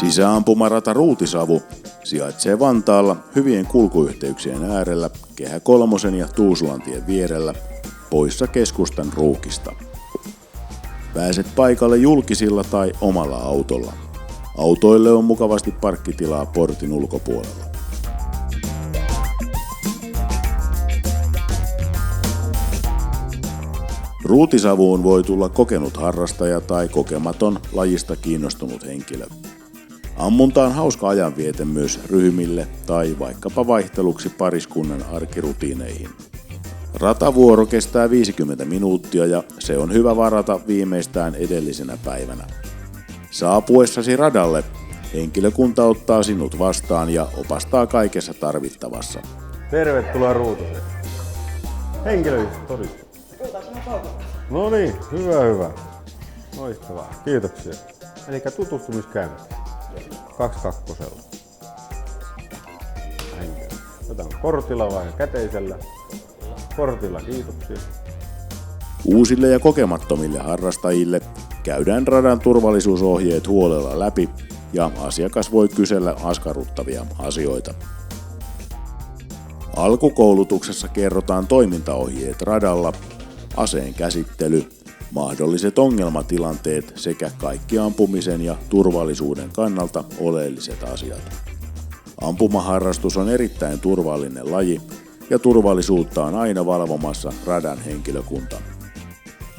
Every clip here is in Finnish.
Sisäampumarata Ruutisavu sijaitsee Vantaalla hyvien kulkuyhteyksien äärellä Kehä Kolmosen ja Tuusulantien vierellä poissa keskustan ruuhkista. Pääset paikalle julkisilla tai omalla autolla. Autoille on mukavasti parkkitilaa portin ulkopuolella. Ruutisavuun voi tulla kokenut harrastaja tai kokematon lajista kiinnostunut henkilö. Ammunta on hauska ajanviete myös ryhmille tai vaikkapa vaihteluksi pariskunnan arkirutiineihin. Ratavuoro kestää 50 minuuttia ja se on hyvä varata viimeistään edellisenä päivänä. Saapuessasi radalle henkilökunta ottaa sinut vastaan ja opastaa kaikessa tarvittavassa. Tervetuloa Ruutuselle. Henkilöllisyystodistus. No niin, hyvä. Loistavaa, kiitoksia. Eli tutustumiskäynnit. 22. Henkilö. Otetaan kortilla vai käteisellä? Kortilla, kiitoksia. Uusille ja kokemattomille harrastajille käydään radan turvallisuusohjeet huolella läpi ja asiakas voi kysellä askarruttavia asioita. Alkukoulutuksessa kerrotaan toimintaohjeet radalla, aseen käsittely, mahdolliset ongelmatilanteet sekä kaikki ampumisen ja turvallisuuden kannalta oleelliset asiat. Ampumaharrastus on erittäin turvallinen laji ja turvallisuutta on aina valvomassa radan henkilökunta.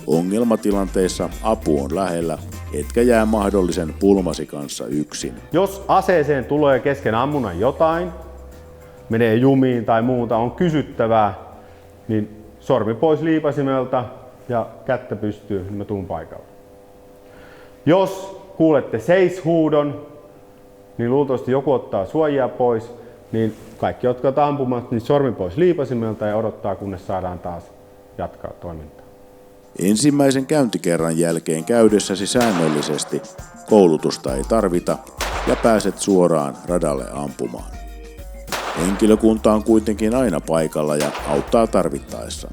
Ongelmatilanteissa apu on lähellä, etkä jää mahdollisen pulmasi kanssa yksin. Jos aseeseen tulee kesken ammunnan jotain, menee jumiin tai muuta, on kysyttävää, niin sormi pois liipasimelta ja kättä pystyy, niin mä tuun paikalle. Jos kuulette seishuudon, niin luultavasti joku ottaa suojaa pois, niin kaikki, jotka ovat ampumat, niin sormi pois liipasimelta ja odottaa, kunnes saadaan taas jatkaa toimintaa. Ensimmäisen käyntikerran jälkeen käydessäsi säännöllisesti koulutusta ei tarvita ja pääset suoraan radalle ampumaan. Henkilökunta on kuitenkin aina paikalla ja auttaa tarvittaessa.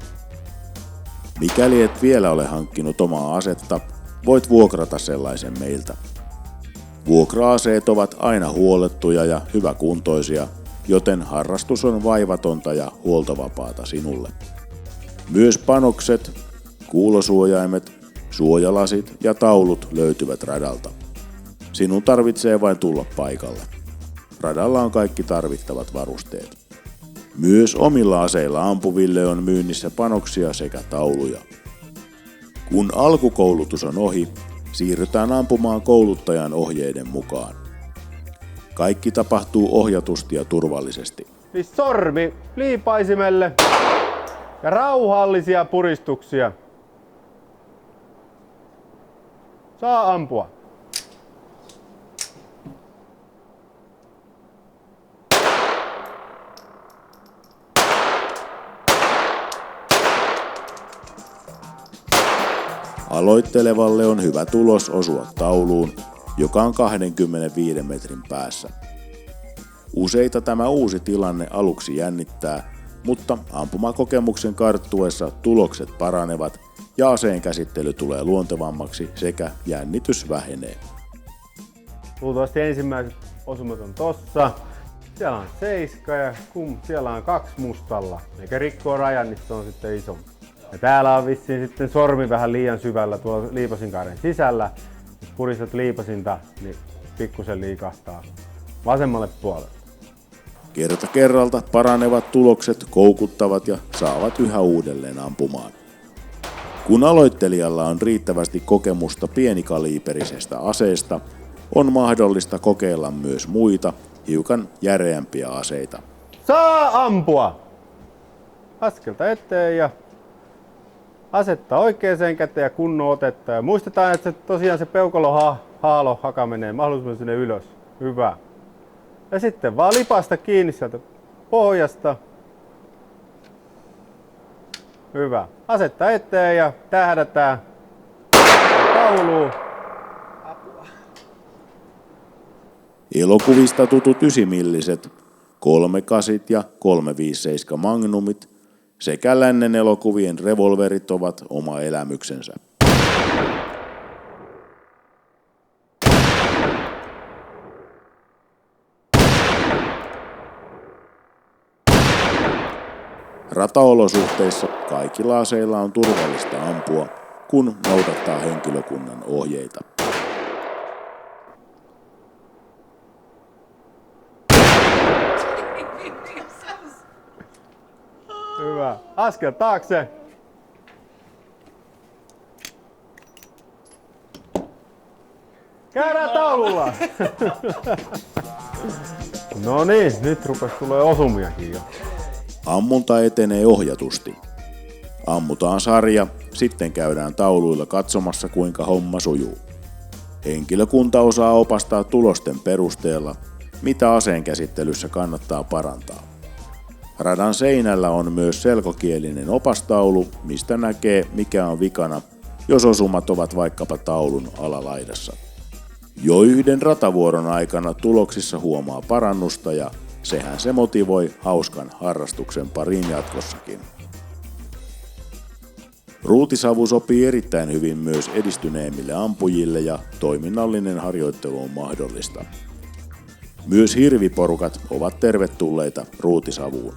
Mikäli et vielä ole hankkinut omaa asetta, voit vuokrata sellaisen meiltä. Vuokra-aseet ovat aina huolettuja ja hyväkuntoisia, joten harrastus on vaivatonta ja huoltovapaata sinulle. Myös panokset, kuulosuojaimet, suojalasit ja taulut löytyvät radalta. Sinun tarvitsee vain tulla paikalle. Radalla on kaikki tarvittavat varusteet. Myös omilla aseilla ampuville on myynnissä panoksia sekä tauluja. Kun alkukoulutus on ohi, siirrytään ampumaan kouluttajan ohjeiden mukaan. Kaikki tapahtuu ohjatusti ja turvallisesti. Sormi liipaisimelle ja rauhallisia puristuksia. Saa ampua. Aloittelevalle on hyvä tulos osua tauluun, joka on 25 metrin päässä. Useita tämä uusi tilanne aluksi jännittää, mutta ampumakokemuksen karttuessa tulokset paranevat ja aseen käsittely tulee luontevammaksi sekä jännitys vähenee. Luultavasti ensimmäiset osumat on tossa. Siellä on 7 ja siellä on 2 mustalla. Eikä rikkoo rajan, niin se on sitten isompi. Ja täällä on vissiin sitten sormi vähän liian syvällä tuolla liipasinkaaren sisällä. Jos puristat liipasinta, niin pikkusen liikahtaa vasemmalle puolelle. Kerta kerralta paranevat tulokset koukuttavat ja saavat yhä uudelleen ampumaan. Kun aloittelijalla on riittävästi kokemusta pienikaliiperisesta aseesta, on mahdollista kokeilla myös muita, hiukan järeämpiä aseita. Saa ampua! Askelta eteen ja asetta oikeaan käteen ja kunnon otetta. Ja muistetaan, että tosiaan se peukalo haka menee mahdollisimman sinne ylös. Hyvä. Ja sitten vaan lipasta kiinni sieltä pohjasta. Hyvä. Asetta eteen ja tähdätään tauluun. Elokuvista tutut 9-milliset, 3.8 ja 3.57 Magnumit sekä lännen elokuvien revolverit ovat oma elämyksensä. Rataolosuhteissa kaikilla aseilla on turvallista ampua, kun noudattaa henkilökunnan ohjeita. Hyvä. Askel taakse. Käydään taululla. No niin, nyt rupes tulee osumiakin jo. Ammunta etenee ohjatusti. Ammutaan sarja, sitten käydään tauluilla katsomassa kuinka homma sujuu. Henkilökunta osaa opastaa tulosten perusteella, mitä aseen käsittelyssä kannattaa parantaa. Radan seinällä on myös selkokielinen opastaulu, mistä näkee mikä on vikana, jos osumat ovat vaikkapa taulun alalaidassa. Jo yhden ratavuoron aikana tuloksissa huomaa parannusta ja sehän se motivoi hauskan harrastuksen pariin jatkossakin. Ruutisavu sopii erittäin hyvin myös edistyneemmille ampujille ja toiminnallinen harjoittelu on mahdollista. Myös hirviporukat ovat tervetulleita ruutisavuun.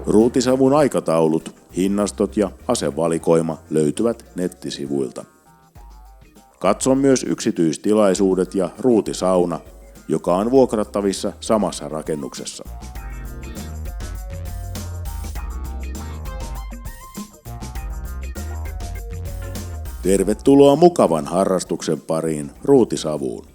Ruutisavun aikataulut, hinnastot ja asevalikoima löytyvät nettisivuilta. Katso myös yksityistilaisuudet ja ruutisauna, joka on vuokrattavissa samassa rakennuksessa. Tervetuloa mukavan harrastuksen pariin ruutisavuun.